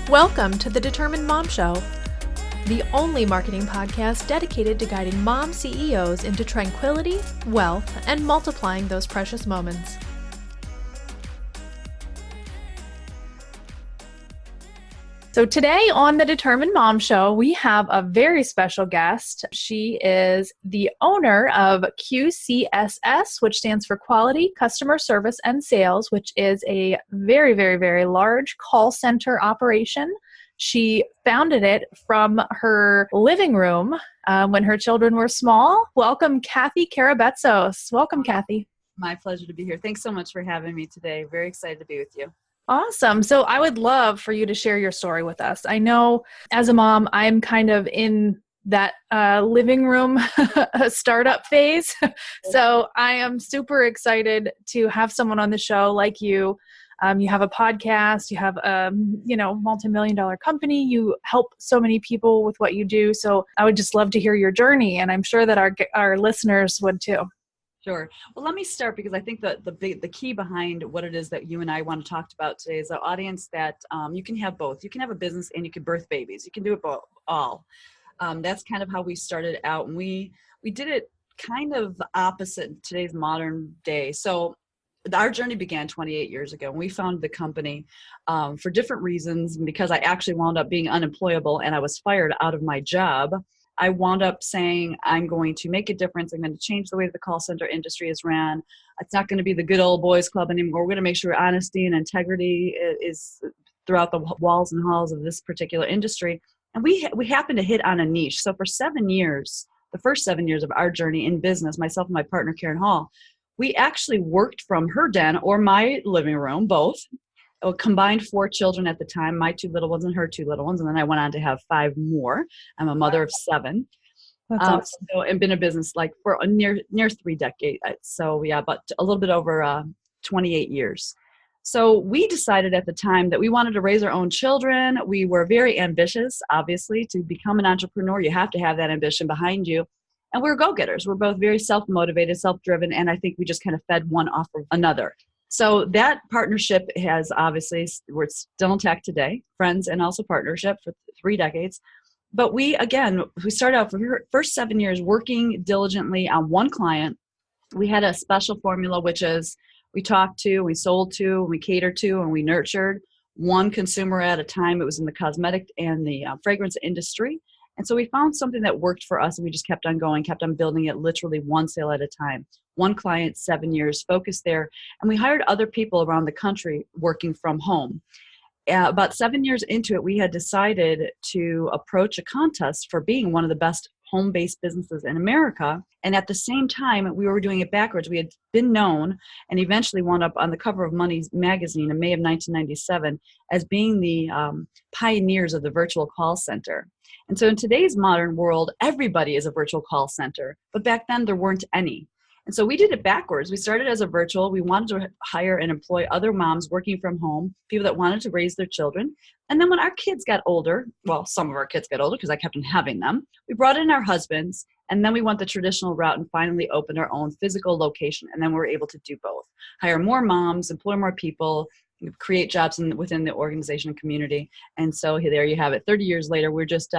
Welcome to the Determined Mom Show, the only marketing podcast dedicated to guiding mom CEOs into tranquility, wealth, and multiplying those precious moments. So today on the Determined Mom Show, we have a very special guest. She is the owner of QCSS, which stands for Quality Customer Service and Sales, which is a very, very, very large call center operation. She founded it from her living room when her children were small. Welcome, Cathy Karabetsos. Welcome, Cathy. My pleasure to be here. Thanks so much for having me today. Very excited to be with you. Awesome. So I would love for you to share your story with us. I know as a mom, I'm kind of in that living room startup phase. So I am super excited to have someone on the show like you. You have a podcast, you have a multi-million-dollar company, you help so many people with what you do. So I would just love to hear your journey, and I'm sure that our listeners would too. Sure. Well, let me start because I think the key behind what it is that you and I want to talk about today is an audience that you can have both. You can have a business and you can birth babies. You can do it all. That's kind of how we started out, and we did it kind of opposite in today's modern day. So our journey began 28 years ago, and we founded the company for different reasons. Because I actually wound up being unemployable and I was fired out of my job, I wound up saying, I'm going to make a difference. I'm going to change the way the call center industry is ran. It's not going to be the good old boys club anymore. We're going to make sure honesty and integrity is throughout the walls and halls of this particular industry. And we happened to hit on a niche. So for 7 years, the first 7 years of our journey in business, myself and my partner, Karen Hall, we actually worked from her den or my living room, both. Combined 4 children at the time, my 2 little ones and her 2 little ones. And then I went on to have 5 more. I'm a mother of 7. That's awesome. So, and been in business like for a near 3 decades. So yeah, but a little bit over 28 years. So we decided at the time that we wanted to raise our own children. We were very ambitious, obviously. To become an entrepreneur, you have to have that ambition behind you. And we're go-getters. We're both very self-motivated, self-driven, and I think we just kind of fed one off of another. So that partnership has obviously, we're still intact today, friends and also partnership for 3 decades. But we started out for the first 7 years working diligently on one client. We had a special formula, which is we talked to, we sold to, we catered to, and we nurtured one consumer at a time. It was in the cosmetic and the fragrance industry. And so we found something that worked for us, and we just kept on going, kept on building it, literally one sale at a time. One client, 7 years, focused there. And we hired other people around the country working from home. About 7 years into it, we had decided to approach a contest for being one of the best home-based businesses in America. And at the same time, we were doing it backwards. We had been known and eventually wound up on the cover of Money's magazine in May of 1997 as being the pioneers of the virtual call center. And so in today's modern world, everybody is a virtual call center. But back then, there weren't any. And so we did it backwards. We started as a virtual. We wanted to hire and employ other moms working from home, people that wanted to raise their children. And then when our kids got older, well, some of our kids got older because I kept on having them, we brought in our husbands, and then we went the traditional route and finally opened our own physical location. And then we were able to do both, hire more moms, employ more people, create jobs within the organization and community. And so there you have it. 30 years later, we're just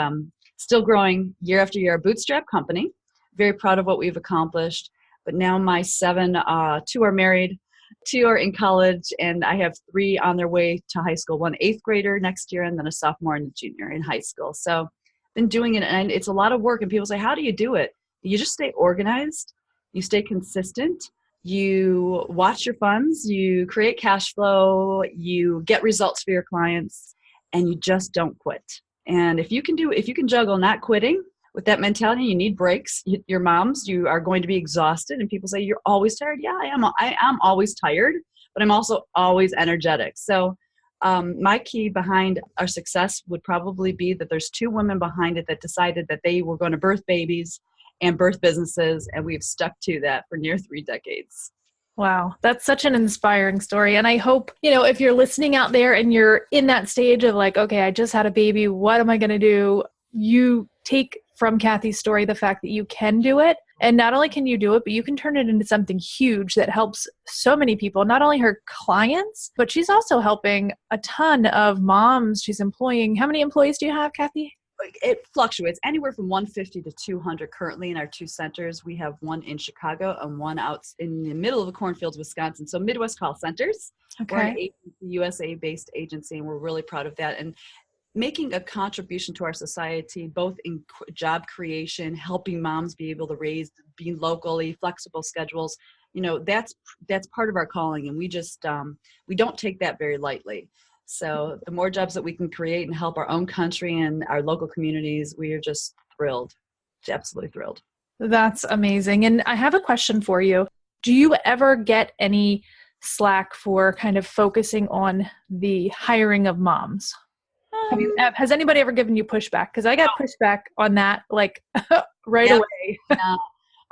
still growing year after year, a bootstrap company. Very proud of what we've accomplished. But now my 7, 2 are married, 2 are in college, and I have 3 on their way to high school. 1 8th grader next year, and then a sophomore and a junior in high school. So been doing it, and it's a lot of work. And people say, how do you do it? You just stay organized. You stay consistent. You watch your funds. You create cash flow. You get results for your clients, and you just don't quit. And if you can juggle not quitting, with that mentality, you need breaks. Your moms, you are going to be exhausted, and people say, you're always tired. Yeah, I am always tired, but I'm also always energetic. So my key behind our success would probably be that there's 2 women behind it that decided that they were going to birth babies and birth businesses, and we've stuck to that for near 3 decades. Wow, that's such an inspiring story. And I hope, if you're listening out there and you're in that stage of like, okay, I just had a baby, what am I going to do? You take from Cathy's story the fact that you can do it. And not only can you do it, but you can turn it into something huge that helps so many people, not only her clients, but she's also helping a ton of moms. She's employing, how many employees do you have, Cathy? It fluctuates anywhere from 150 to 200 currently in our two centers. We have one in Chicago and one out in the middle of the cornfields, Wisconsin. So Midwest Call Centers. Okay. We're an agency, USA-based agency, and we're really proud of that. And making a contribution to our society, both in job creation, helping moms be able to raise, being locally, flexible schedules, that's part of our calling. And we just, we don't take that very lightly. So the more jobs that we can create and help our own country and our local communities, we are just thrilled, absolutely thrilled. That's amazing. And I have a question for you. Do you ever get any slack for kind of focusing on the hiring of moms? Has anybody ever given you pushback? Because I got pushback on that like right away.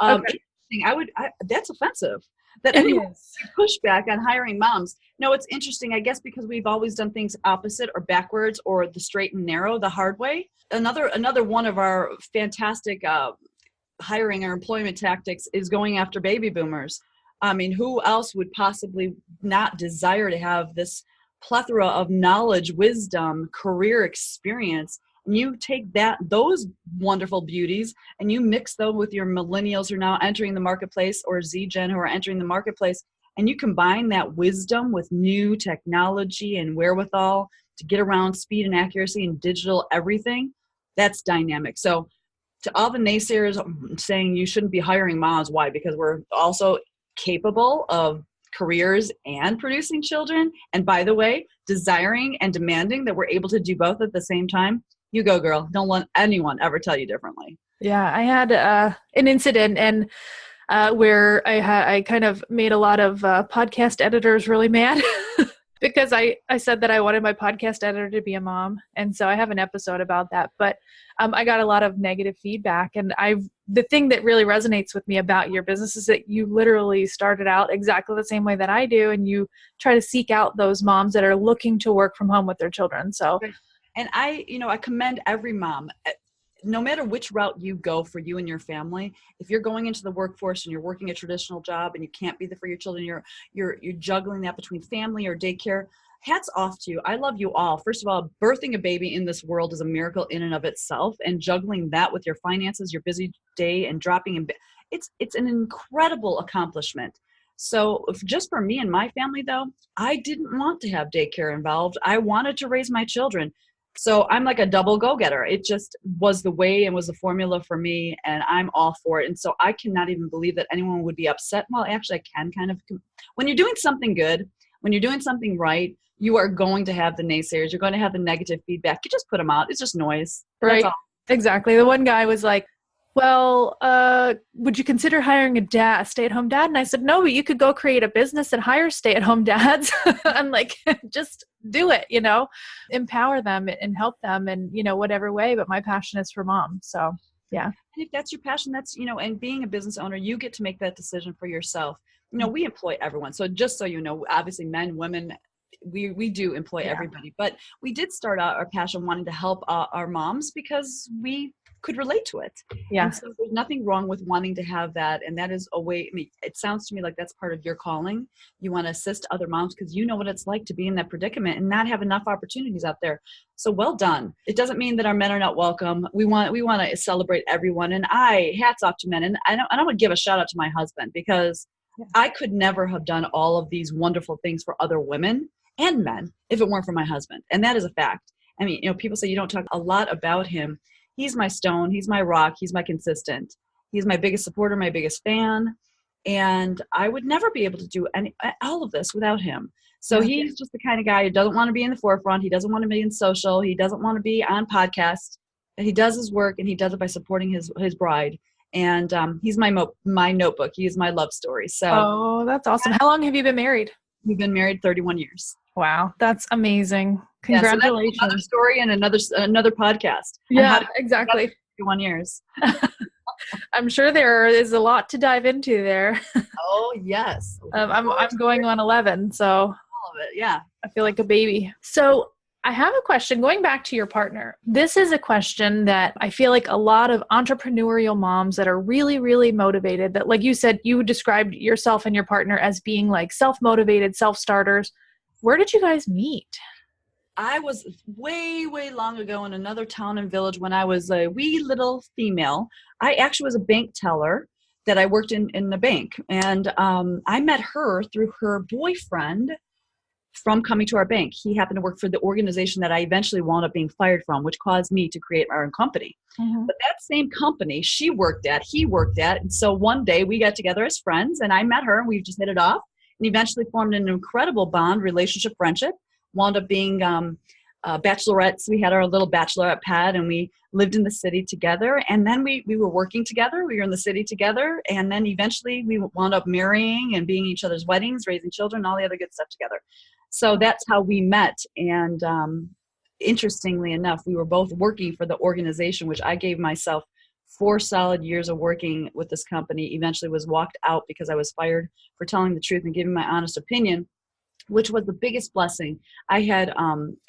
Okay. Interesting. That's offensive. That anyone pushback on hiring moms. No, it's interesting, I guess, because we've always done things opposite or backwards or the straight and narrow, the hard way. Another one of our fantastic hiring or employment tactics is going after baby boomers. I mean, who else would possibly not desire to have this plethora of knowledge, wisdom, career experience? And you take those wonderful beauties and you mix them with your millennials who are now entering the marketplace, or Z-Gen who are entering the marketplace, and you combine that wisdom with new technology and wherewithal to get around speed and accuracy and digital everything. That's dynamic. So to all the naysayers saying you shouldn't be hiring moms, why? Because we're also capable of careers and producing children. And by the way, desiring and demanding that we're able to do both at the same time. You go, girl. Don't let anyone ever tell you differently. Yeah, I had an incident and where I kind of made a lot of podcast editors really mad because I said that I wanted my podcast editor to be a mom. And so I have an episode about that. But I got a lot of negative feedback. And the thing that really resonates with me about your business is that you literally started out exactly the same way that I do. And you try to seek out those moms that are looking to work from home with their children. So. And I commend every mom, no matter which route you go for you and your family. If you're going into the workforce and you're working a traditional job and you can't be there for your children, you're juggling that between family or daycare, hats off to you. I love you all. First of all, birthing a baby in this world is a miracle in and of itself, and juggling that with your finances, your busy day, and dropping in, it's an incredible accomplishment. So just for me and my family, though, I didn't want to have daycare involved. I wanted to raise my children. So I'm like a double go-getter. It just was the way and was the formula for me, and I'm all for it. And so I cannot even believe that anyone would be upset. Well, actually, I can kind of. When you're doing something good, when you're doing something right, you are going to have the naysayers. You're going to have the negative feedback. You just put them out. It's just noise. Right. Exactly. The one guy was like, well, would you consider hiring a stay-at-home dad? And I said, no, but you could go create a business and hire stay-at-home dads. I'm like, just do it, empower them and help them in, whatever way. But my passion is for moms. So, yeah. And if that's your passion, that's, and being a business owner, you get to make that decision for yourself. We employ everyone. So just so you know, obviously men, women, we do employ everybody. But we did start out our passion wanting to help our moms because we could relate to it. Yeah. And so there's nothing wrong with wanting to have that. And that is a way, it sounds to me like that's part of your calling. You want to assist other moms because you know what it's like to be in that predicament and not have enough opportunities out there. So well done. It doesn't mean that our men are not welcome. We want to celebrate everyone. And hats off to men. And I would give a shout out to my husband because I could never have done all of these wonderful things for other women and men if it weren't for my husband. And that is a fact. I mean, people say you don't talk a lot about him. He's my stone. He's my rock. He's my consistent. He's my biggest supporter, my biggest fan. And I would never be able to do all of this without him. So he's just the kind of guy who doesn't want to be in the forefront. He doesn't want to be in social. He doesn't want to be on podcasts. He does his work, and he does it by supporting his bride. And he's my notebook. He is my love story. So, oh, that's awesome. How long have you been married? We've been married 31 years. Wow, that's amazing. Congratulations. So that's another story and another podcast. Yeah, exactly. 31 years. I'm sure there is a lot to dive into there. Oh, yes. I'm going on 11, so all of it. Yeah. I feel like a baby. So I have a question going back to your partner. This is a question that I feel like a lot of entrepreneurial moms that are really, really motivated, that like you said, you described yourself and your partner as being like self-motivated, self-starters. Where did you guys meet? I was way, way long ago in another town and village when I was a wee little female. I actually was a bank teller that I worked in the bank. And I met her through her boyfriend from coming to our bank. He happened to work for the organization that I eventually wound up being fired from, which caused me to create my own company. Mm-hmm. But that same company he worked at. And so one day we got together as friends and I met her and we just hit it off and eventually formed an incredible bond, relationship, friendship, wound up being bachelorettes. We had our little bachelorette pad and we lived in the city together. And then we were working together. We were in the city together. And then eventually we wound up marrying and being each other's weddings, raising children, all the other good stuff together. So that's how we met. And interestingly enough, we were both working for the organization, which I gave myself 4 solid years of working with this company, eventually was walked out because I was fired for telling the truth and giving my honest opinion, which was the biggest blessing. I had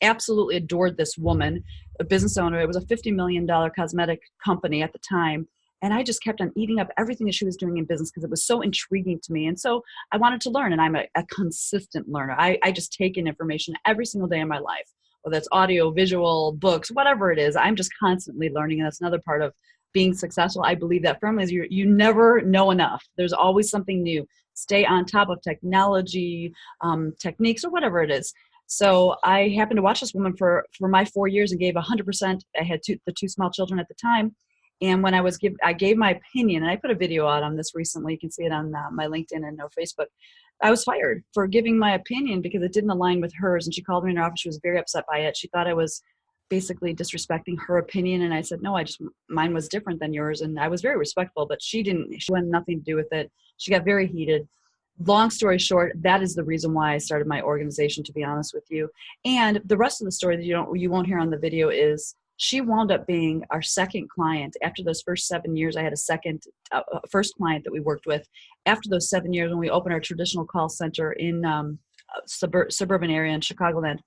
absolutely adored this woman, a business owner. It was a $50 million cosmetic company at the time. And I just kept on eating up everything that she was doing in business because it was so intriguing to me. And so I wanted to learn, and I'm a consistent learner. I just take in information every single day in my life, whether it's audio, visual, books, whatever it is. I'm just constantly learning, and that's another part of being successful. I believe that firmly is you never know enough. There's always something new. Stay on top of technology, techniques, or whatever it is. So I happened to watch this woman for my 4 years and gave 100%. I had the two small children at the time. And when I gave my opinion, and I put a video out on this recently. You can see it on my LinkedIn and Facebook. I was fired for giving my opinion because it didn't align with hers. And she called me in her office. She was very upset by it. She thought I was basically disrespecting her opinion. And I said, no, mine was different than yours. And I was very respectful, but she had nothing to do with it. She got very heated. Long story short, that is the reason why I started my organization, to be honest with you. And the rest of the story that you won't hear on the video is she wound up being our second client. After those first 7 years, I had a first client that we worked with. After those 7 years, when we opened our traditional call center in suburban area in Chicagoland,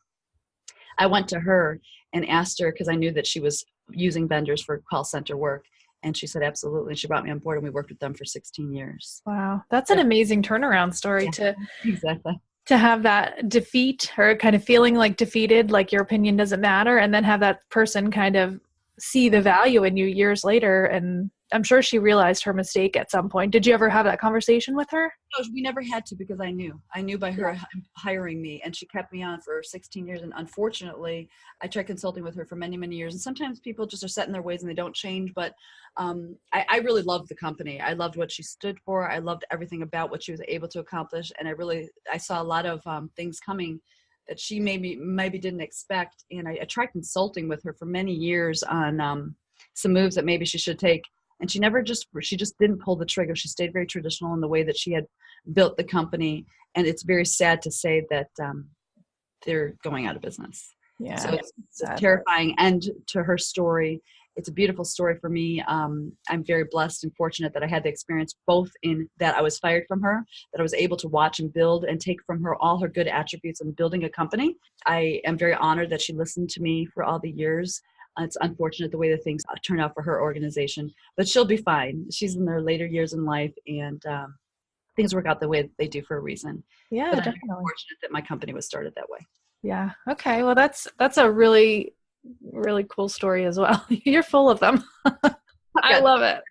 I went to her and asked her, because I knew that she was using vendors for call center work. And she said, absolutely. And she brought me on board and we worked with them for 16 years. Wow. That's an amazing turnaround story. Exactly. To have that defeat or kind of feeling like defeated, like your opinion doesn't matter, and then have that person kind of see the value in you years later. And I'm sure she realized her mistake at some point. Did you ever have that conversation with her? No, we never had to because I knew by her hiring me, and she kept me on for 16 years. And unfortunately, I tried consulting with her for many, many years. And sometimes people just are set in their ways and they don't change. But I really loved the company. I loved what she stood for. I loved everything about what she was able to accomplish. And I saw a lot of things coming that she maybe didn't expect. And I tried consulting with her for many years on some moves that maybe she should take. And she just didn't pull the trigger. She stayed very traditional in the way that she had built the company. And it's very sad to say that they're going out of business. Yeah. So it's a terrifying end to her story. It's a beautiful story for me. I'm very blessed and fortunate that I had the experience both in that I was fired from her, that I was able to watch and build and take from her all her good attributes in building a company. I am very honored that she listened to me for all the years. It's unfortunate the way that things turn out for her organization, but she'll be fine. She's in their later years in life, and things work out the way that they do for a reason. Yeah, but definitely. I'm fortunate that my company was started that way. Yeah. Okay. Well, that's a really, really cool story as well. You're full of them. I love it.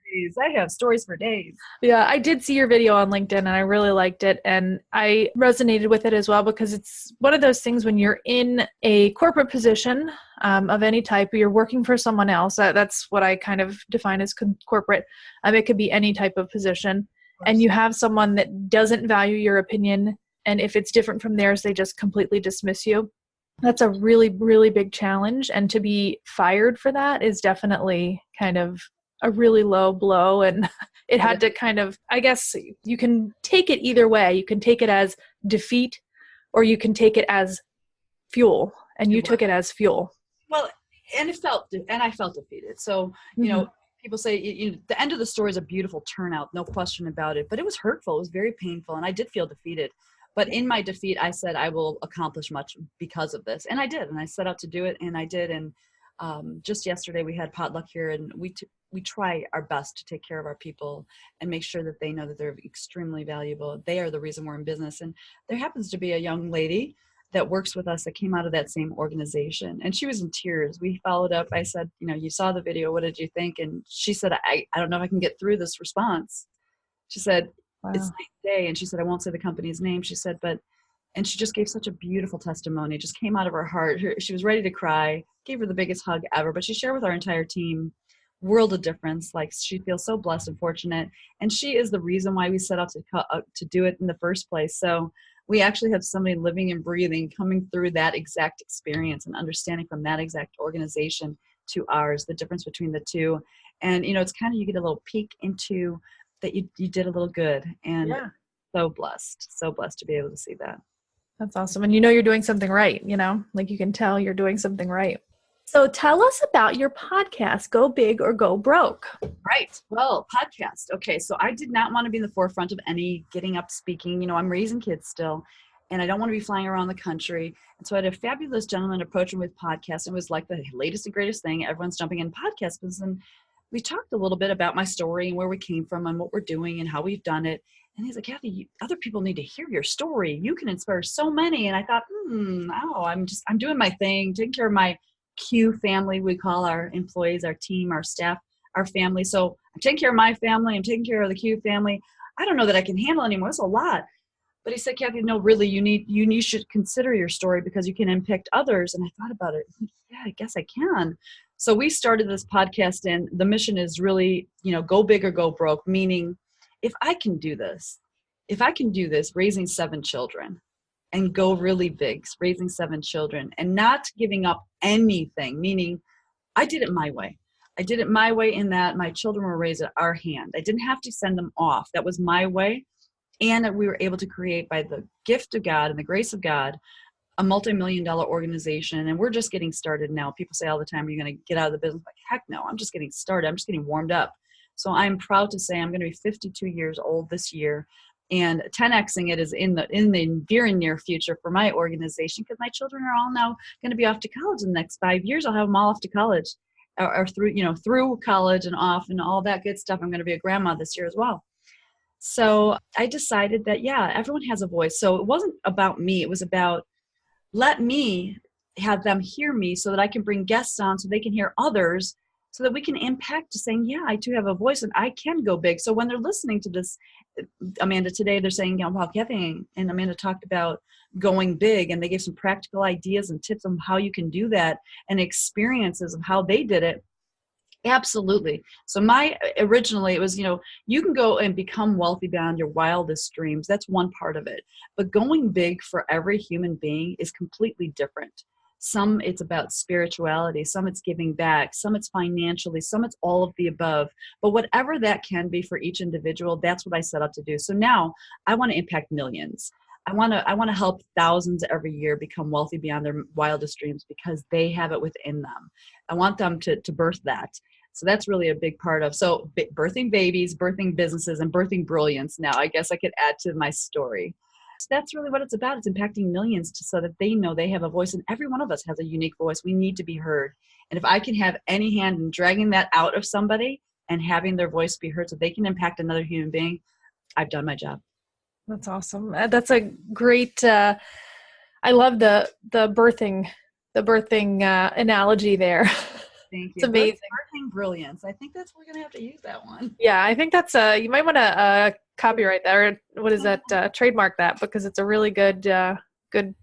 I have stories for days. Yeah, I did see your video on LinkedIn and I really liked it. And I resonated with it as well because it's one of those things when you're in a corporate position of any type, you're working for someone else. That's what I kind of define as corporate. It could be any type of position. And you have someone that doesn't value your opinion. And if it's different from theirs, they just completely dismiss you. That's a really, really big challenge. And to be fired for that is definitely kind of a really low blow. And it had to kind of, I guess you can take it either way. You can take it as defeat or you can take it as fuel. And you took it as fuel. Well, and I felt defeated. So, you know, people say the end of the story is a beautiful turnout, no question about it, but it was hurtful. It was very painful. And I did feel defeated. But in my defeat, I said, I will accomplish much because of this. And I did. And I set out to do it. And I did. And just yesterday we had potluck here, and we try our best to take care of our people and make sure that they know that they're extremely valuable. They are the reason we're in business. And there happens to be a young lady that works with us that came out of that same organization. And she was in tears. We followed up. I said, you saw the video. What did you think? And she said, I don't know if I can get through this response. She said, Wow. it's night and day. And she said, I won't say the company's name. She said, and she just gave such a beautiful testimony. It just came out of her heart. She was ready to cry, gave her the biggest hug ever, but she shared with our entire team, world of difference. Like, she feels so blessed and fortunate. And she is the reason why we set out to do it in the first place. So we actually have somebody living and breathing, coming through that exact experience and understanding from that exact organization to ours, the difference between the two. And, it's kind of, you get a little peek into that you did a little good, and Yeah. so blessed to be able to see that. That's awesome. And you're doing something right, like you can tell you're doing something right. So tell us about your podcast, Go Big or Go Broke. Right. Well, podcast. Okay. So I did not want to be in the forefront of any getting up speaking. I'm raising kids still, and I don't want to be flying around the country. And so I had a fabulous gentleman approach me with podcasts. It was like the latest and greatest thing. Everyone's jumping in podcasts. And we talked a little bit about my story and where we came from and what we're doing and how we've done it. And he's like, Cathy, other people need to hear your story. You can inspire so many. And I thought, I'm doing my thing, taking care of my Q family. We call our employees, our team, our staff, our family. So I'm taking care of my family. I'm taking care of the Q family. I don't know that I can handle anymore. It's a lot. But he said, Cathy, no, really, you should consider your story because you can impact others. And I thought about it. Yeah, I guess I can. So we started this podcast, and the mission is really, go big or go broke, meaning if I can do this, raising 7 children and go really big, raising 7 children and not giving up anything, meaning I did it my way. I did it my way in that my children were raised at our hand. I didn't have to send them off. That was my way. And we were able to create, by the gift of God and the grace of God, a multi-million-dollar organization. And we're just getting started now. People say all the time, are you going to get out of the business? Like, heck no, I'm just getting started. I'm just getting warmed up. So I'm proud to say I'm going to be 52 years old this year, and 10Xing it is in the very near future for my organization, because my children are all now going to be off to college in the next 5 years. I'll have them all off to college or through college and off and all that good stuff. I'm going to be a grandma this year as well. So I decided that, everyone has a voice. So it wasn't about me. It was about, let me have them hear me so that I can bring guests on so they can hear others, so that we can impact to saying, I too have a voice and I can go big. So when they're listening to this, Amanda, today, they're saying, wow, Cathy and Amanda talked about going big, and they gave some practical ideas and tips on how you can do that and experiences of how they did it. Absolutely. So originally it was, you can go and become wealthy beyond your wildest dreams. That's one part of it. But going big for every human being is completely different. Some it's about spirituality, some it's giving back, some it's financially, some it's all of the above. But whatever that can be for each individual, that's what I set out to do. So now I want to impact millions. I want to help thousands every year become wealthy beyond their wildest dreams because they have it within them. I want them to birth that. So that's really a big part of, birthing babies, birthing businesses, and birthing brilliance. Now, I guess I could add to my story. So that's really what it's about. It's impacting millions so that they know they have a voice, and every one of us has a unique voice. We need to be heard. And if I can have any hand in dragging that out of somebody and having their voice be heard so they can impact another human being, I've done my job. That's awesome. That's a great, I love the birthing analogy there. Thank you. It's amazing. Birthing brilliance. I think that's, we're going to have to use that one. Yeah, I think that's you might want to copyright that, or what is that? Trademark that, because it's a really good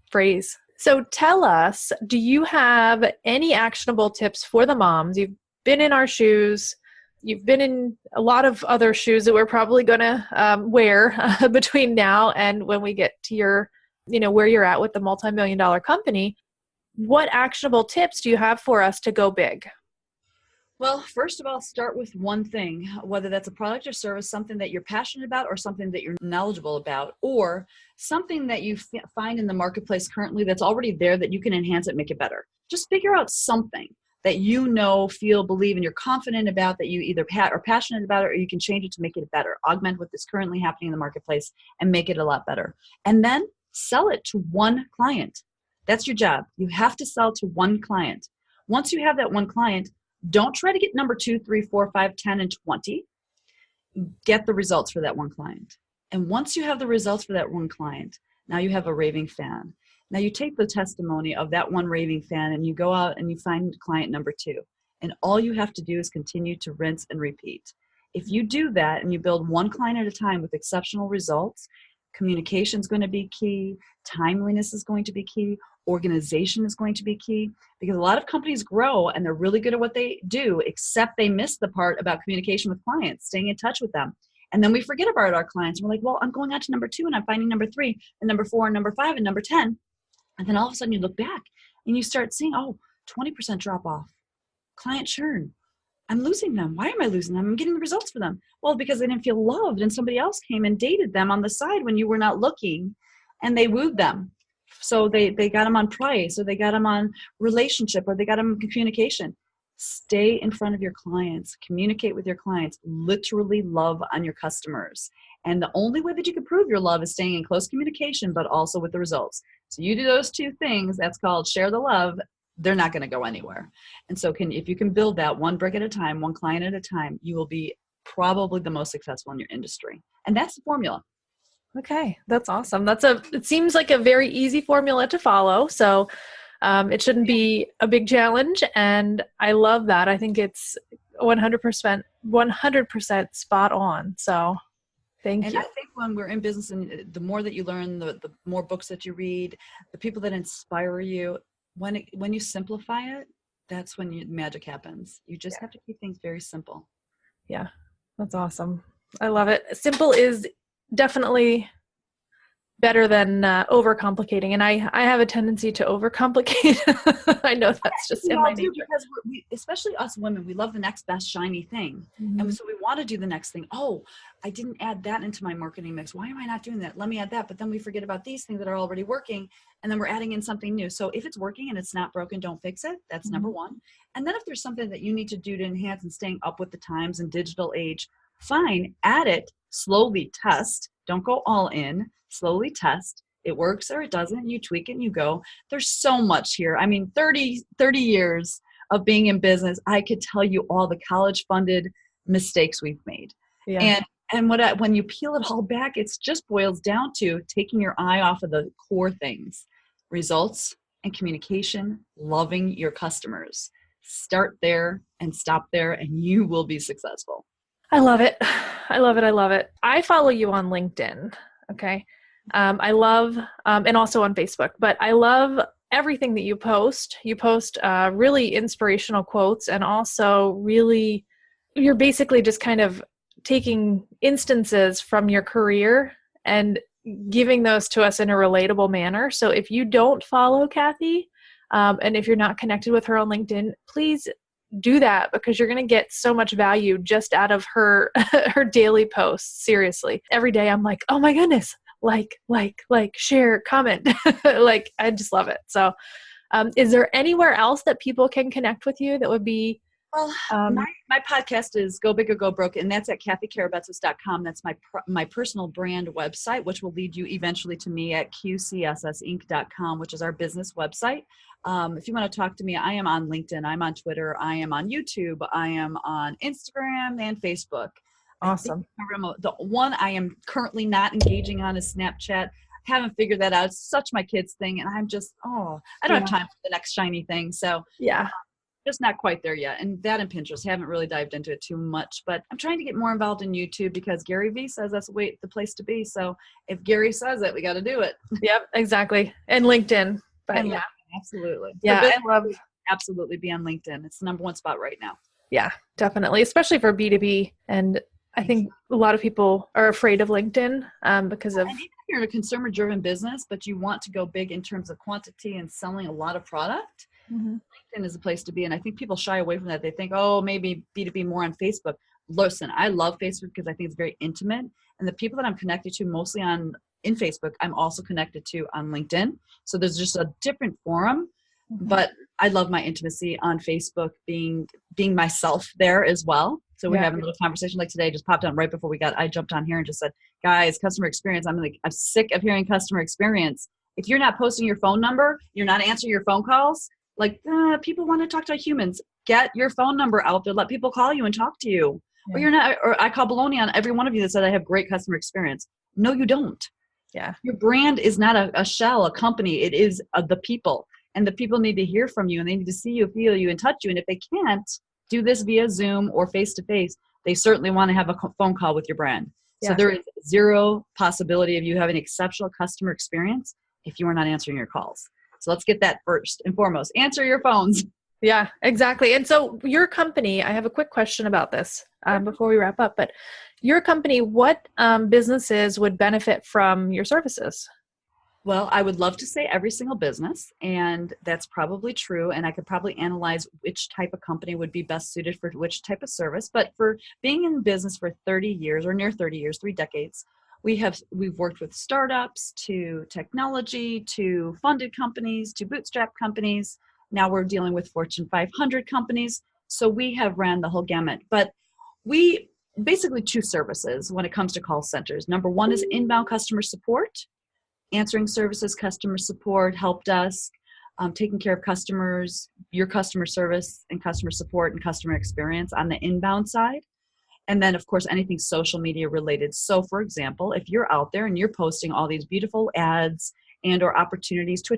phrase. So tell us, do you have any actionable tips for the moms? You've been in our shoes. You've been in a lot of other shoes that we're probably going to wear between now and when we get to your, where you're at with the multi-million-dollar company. What actionable tips do you have for us to go big? Well, first of all, start with one thing, whether that's a product or service, something that you're passionate about or something that you're knowledgeable about, or something that you find in the marketplace currently that's already there that you can enhance it, make it better. Just figure out something that feel, believe, and you're confident about, that you either are passionate about it, or you can change it to make it better, augment what is currently happening in the marketplace and make it a lot better. And then Sell it to one client. That's your job. You have to sell to one client. Once you have that one client, don't try to get number 2, 3, 4, 5, 10, and 20. Get the results for that one client. And once you have the results for that one client, now you have a raving fan. Now you take the testimony of that one raving fan and you go out and you find client number 2. And all you have to do is continue to rinse and repeat. If you do that and you build one client at a time with exceptional results, communication is going to be key, timeliness is going to be key, organization is going to be key, because a lot of companies grow and they're really good at what they do, except they miss the part about communication with clients, staying in touch with them. And then we forget about our clients. We're like, well, I'm going on to number 2 and I'm finding number 3 and number 4 and number 5 and number 10. And then all of a sudden you look back and you start seeing, 20% drop off, client churn. I'm losing them. Why am I losing them? I'm getting the results for them. Well, because they didn't feel loved and somebody else came and dated them on the side when you were not looking and they wooed them. So they got them on price, or they got them on relationship, or they got them on communication. Stay in front of your clients, communicate with your clients, literally love on your customers. And the only way that you can prove your love is staying in close communication, but also with the results. So you do those 2 things, that's called share the love. They're not going to go anywhere. And so if you can build that one brick at a time, one client at a time, you will be probably the most successful in your industry. And that's the formula. Okay, that's awesome. It seems like a very easy formula to follow. So it shouldn't be a big challenge. And I love that. I think it's 100% spot on. So thank you. And I think when we're in business, and the more that you learn, the more books that you read, the people that inspire you, when you simplify it, that's when magic happens. You just have to keep things very simple. Yeah, that's awesome. I love it. Simple is definitely better than overcomplicating. And I have a tendency to overcomplicate. I know that's just in my nature. Because we, especially us women, we love the next best shiny thing. Mm-hmm. And so we want to do the next thing. Oh, I didn't add that into my marketing mix. Why am I not doing that? Let me add that. But then we forget about these things that are already working. And then we're adding in something new. So if it's working and it's not broken, don't fix it. That's Mm-hmm. number 1. And then if there's something that you need to do to enhance and staying up with the times and digital age, fine, add it, slowly test. Don't go all in. Slowly test. It works or it doesn't. You tweak it and you go. There's so much here. I mean, 30 years of being in business, I could tell you all the college funded mistakes we've made. Yeah. And when you peel it all back, it just boils down to taking your eye off of the core things: results and communication, loving your customers. Start there and stop there, and you will be successful. I love it. I love it. I love it. I follow you on LinkedIn. Okay. I love, and also on Facebook, but I love everything that you post. You post really inspirational quotes, and also really, you're basically just kind of taking instances from your career and giving those to us in a relatable manner. So if you don't follow Cathy, and if you're not connected with her on LinkedIn, please do that, because you're going to get so much value just out of her her daily posts. Seriously, every day I'm like, oh my goodness, like, share, comment. Like, I just love it. So is there anywhere else that people can connect with you that would be? Well, my podcast is Go Big or Go Broke, and that's at CathyKarabetsos.com. That's my personal brand website, which will lead you eventually to me at QCSSinc.com, which is our business website. If you want to talk to me, I am on LinkedIn, I'm on Twitter, I am on YouTube, I am on Instagram and Facebook. Awesome. The one I am currently not engaging on is Snapchat. Haven't figured that out. It's such my kids' thing, and I'm just, I don't have time for the next shiny thing. So yeah. Just not quite there yet. And that and Pinterest, haven't really dived into it too much, but I'm trying to get more involved in YouTube because Gary Vee says that's the place to be. So if Gary says it, we got to do it. Yep, exactly. And LinkedIn. But and yeah, absolutely. Yeah, I love absolutely be on LinkedIn. It's the number 1 spot right now. Yeah, definitely, especially for B2B. And I think a lot of people are afraid of LinkedIn because of. And even if you're a consumer-driven business, but you want to go big in terms of quantity and selling a lot of product, Mm-hmm. LinkedIn is a place to be. And I think people shy away from that. They think, oh, maybe B2B more on Facebook. Listen, I love Facebook because I think it's very intimate. And the people that I'm connected to mostly in Facebook, I'm also connected to on LinkedIn. So there's just a different forum. Mm-hmm. But I love my intimacy on Facebook, being myself there as well. So we're Yeah. having a little conversation like today, just popped on right before I jumped on here and just said, guys, customer experience. I'm sick of hearing customer experience. If you're not posting your phone number, you're not answering your phone calls, people want to talk to humans. Get your phone number out there. Let people call you and talk to you. Yeah. Or you're not, or I call baloney on every one of you that said I have great customer experience. No, you don't. Yeah. Your brand is not a shell, a company. It is the people. And the people need to hear from you, and they need to see you, feel you, and touch you. And if they can't do this via Zoom or face-to-face, they certainly want to have a phone call with your brand. So Yeah. there is zero possibility of you having exceptional customer experience if you are not answering your calls. So let's get that first and foremost. Answer your phones. Yeah, exactly. And so your company, I have a quick question about this before we wrap up, but your company, what businesses would benefit from your services? Well, I would love to say every single business, and that's probably true. And I could probably analyze which type of company would be best suited for which type of service. But for being in business for 30 years or near 30 years, 3 decades, we've worked with startups to technology to funded companies to bootstrap companies. Now we're dealing with Fortune 500 companies. So we have ran the whole gamut. But we basically two services when it comes to call centers. Number one is inbound customer support, answering services, customer support, help desk, taking care of customers, your customer service and customer support and customer experience on the inbound side. And then, of course, anything social media related. So, for example, if you're out there and you're posting all these beautiful ads and or opportunities to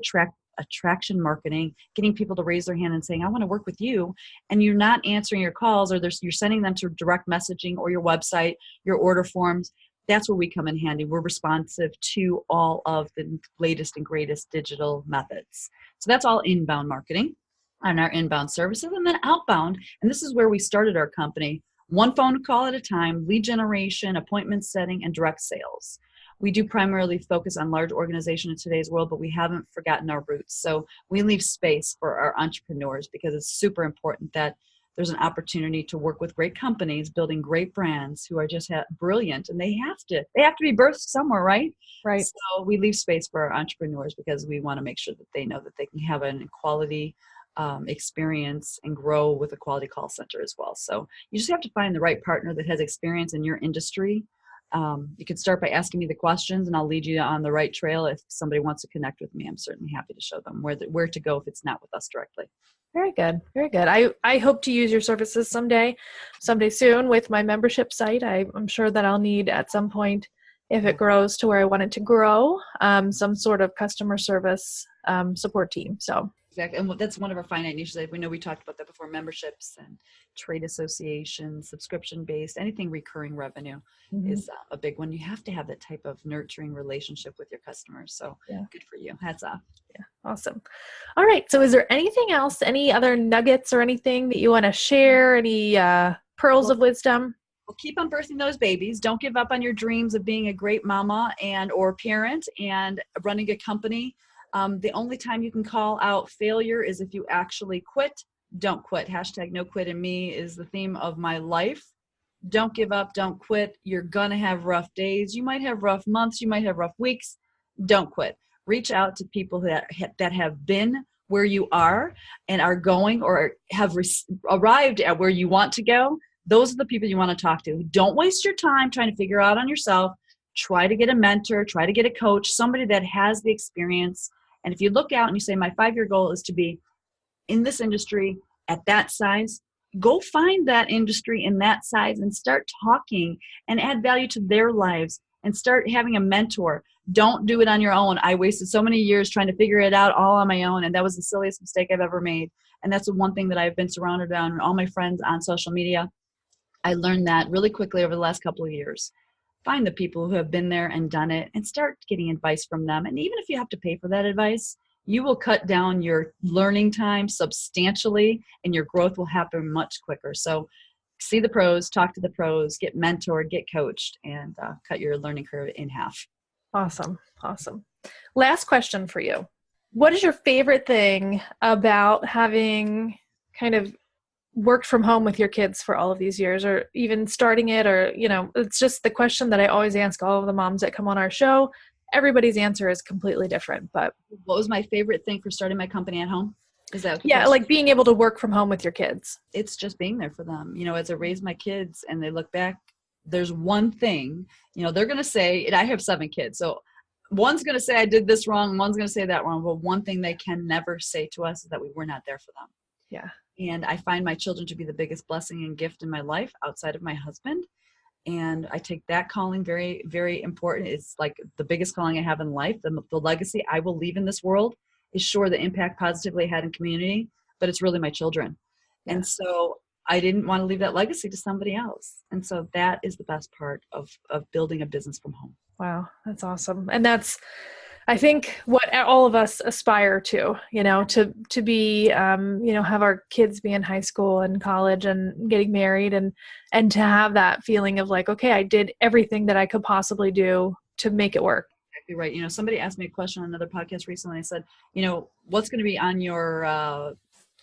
attraction marketing, getting people to raise their hand and saying, I want to work with you, and you're not answering your calls, or you're sending them to direct messaging or your website, your order forms, that's where we come in handy. We're responsive to all of the latest and greatest digital methods. So that's all inbound marketing on our inbound services. And then outbound, and this is where we started our company, one phone call at a time, lead generation, appointment setting, and direct sales. We do primarily focus on large organizations in today's world, but we haven't forgotten our roots. So we leave space for our entrepreneurs because it's super important that there's an opportunity to work with great companies, building great brands who are just brilliant, and they have to be birthed somewhere, right? Right. So we leave space for our entrepreneurs because we want to make sure that they know that they can have an quality experience and grow with a quality call center as well. So you just have to find the right partner that has experience in your industry. You can start by asking me the questions, and I'll lead you on the right trail. If somebody wants to connect with me, I'm certainly happy to show them where to go if it's not with us directly. Very good. Very good. I hope to use your services someday soon with my membership site. I'm sure that I'll need at some point, if it grows to where I want it to grow, some sort of customer service support team. So exactly. And that's one of our finite niches. We know we talked about that before, memberships and trade associations, subscription-based, anything recurring revenue is a big one. You have to have that type of nurturing relationship with your customers. So good for you. Hats off. Yeah. Awesome. All right. So is there anything else, any other nuggets or anything that you want to share? Any pearls of wisdom? Well, keep on birthing those babies. Don't give up on your dreams of being a great mama and or parent and running a company. The only time you can call out failure is if you actually quit. Don't quit. Hashtag no quit in me is the theme of my life. Don't give up. Don't quit. You're going to have rough days. You might have rough months. You might have rough weeks. Don't quit. Reach out to people that have been where you are and are going or have arrived at where you want to go. Those are the people you want to talk to. Don't waste your time trying to figure out on yourself. Try to get a mentor. Try to get a coach, somebody that has the experience. And if you look out and you say, my 5-year goal is to be in this industry at that size, go find that industry in that size and start talking and add value to their lives and start having a mentor. Don't do it on your own. I wasted so many years trying to figure it out all on my own, and that was the silliest mistake I've ever made. And that's the one thing that I've been surrounded by all my friends on social media. I learned that really quickly over the last couple of years. Find the people who have been there and done it and start getting advice from them. And even if you have to pay for that advice, you will cut down your learning time substantially and your growth will happen much quicker. So see the pros, talk to the pros, get mentored, get coached, and cut your learning curve in half. Awesome. Awesome. Last question for you. What is your favorite thing about having kind of worked from home with your kids for all of these years, or even starting it, or, it's just the question that I always ask all of the moms that come on our show. Everybody's answer is completely different, but what was my favorite thing for starting my company at home? Is that the Yeah, question? like being able to work from home with your kids. It's just being there for them. As I raise my kids and they look back, there's one thing, they're going to say, and I have 7 kids. So one's going to say I did this wrong. One's going to say that wrong. But one thing they can never say to us is that we were not there for them. Yeah. And I find my children to be the biggest blessing and gift in my life outside of my husband. And I take that calling very, very important. It's like the biggest calling I have in life. The legacy I will leave in this world is sure the impact positively I had in community, but it's really my children. Yeah. And so I didn't want to leave that legacy to somebody else. And so that is the best part of building a business from home. Wow, that's awesome. And that's, I think, what all of us aspire to, to be, have our kids be in high school and college and getting married and to have that feeling of like, okay, I did everything that I could possibly do to make it work. Exactly right. Somebody asked me a question on another podcast recently. I said, what's going to be on your,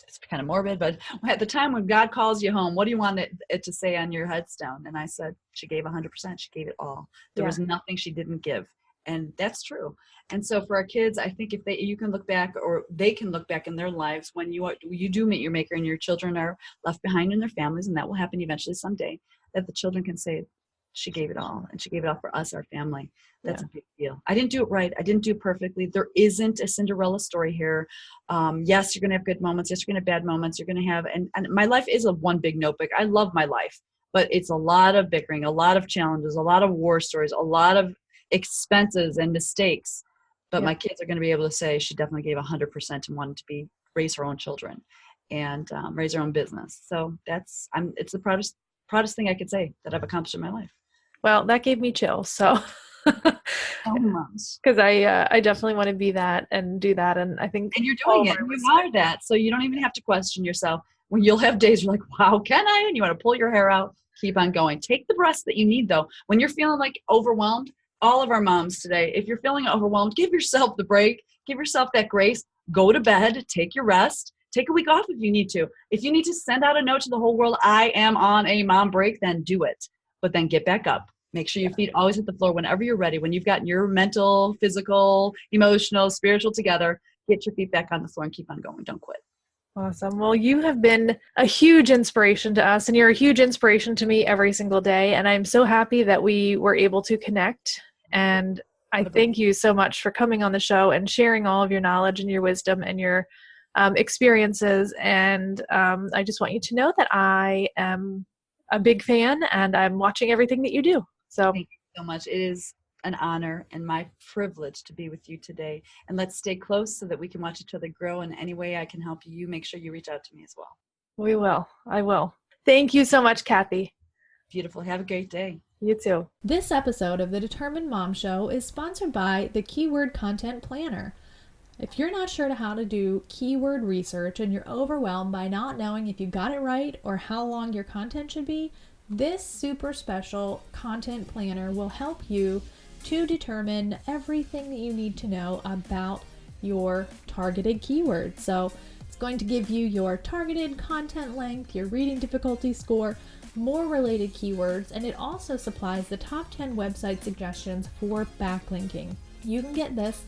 it's kind of morbid, but at the time when God calls you home, what do you want it to say on your headstone? And I said, she gave 100%. She gave it all. There was nothing she didn't give. And that's true. And so for our kids, I think if you can look back, or they can look back in their lives when you do meet your maker and your children are left behind in their families, and that will happen eventually someday, that the children can say, she gave it all, and she gave it all for us, our family. That's a big deal. I didn't do it right. I didn't do it perfectly. There isn't a Cinderella story here. Yes, you're going to have good moments. Yes, you're going to have bad moments. You're going to have, and my life is a one big notebook. I love my life, but it's a lot of bickering, a lot of challenges, a lot of war stories, a lot of expenses and mistakes. But my kids are going to be able to say she definitely gave 100% and wanted to raise her own children and raise her own business. So it's the proudest thing I could say that I've accomplished in my life. Well, that gave me chills. So, because I definitely want to be that and do that, and I think, and you're doing it. And you are that, so you don't even have to question yourself. When you'll have days you're like, "Wow, can I?" And you want to pull your hair out. Keep on going. Take the rest that you need, though. When you're feeling like overwhelmed, all of our moms today, if you're feeling overwhelmed, give yourself the break. Give yourself that grace. Go to bed. Take your rest. Take a week off if you need to. If you need to send out a note to the whole world, I am on a mom break, then do it. But then get back up. Make sure your feet always hit the floor whenever you're ready. When you've gotten your mental, physical, emotional, spiritual together, get your feet back on the floor and keep on going. Don't quit. Awesome. Well, you have been a huge inspiration to us, and you're a huge inspiration to me every single day. And I'm so happy that we were able to connect. And I thank you so much for coming on the show and sharing all of your knowledge and your wisdom and your experiences. And I just want you to know that I am a big fan and I'm watching everything that you do. So thank you so much. It is an honor and my privilege to be with you today. And let's stay close so that we can watch each other grow. And any way I can help you, make sure you reach out to me as well. We will. I will. Thank you so much, Cathy. Beautiful. Have a great day. You too. This episode of the Determined Mom Show is sponsored by the Keyword Content Planner. If you're not sure how to do keyword research and you're overwhelmed by not knowing if you got it right or how long your content should be, this super special content planner will help you to determine everything that you need to know about your targeted keywords. So it's going to give you your targeted content length, your reading difficulty score, more related keywords, and it also supplies the top 10 website suggestions for backlinking. You can get this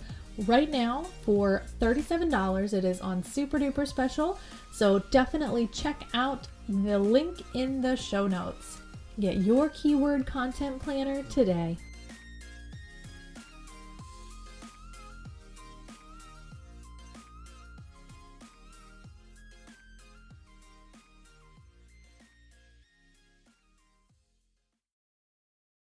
right now for $37. It is on super duper special, so definitely check out the link in the show notes. Get your keyword content planner today.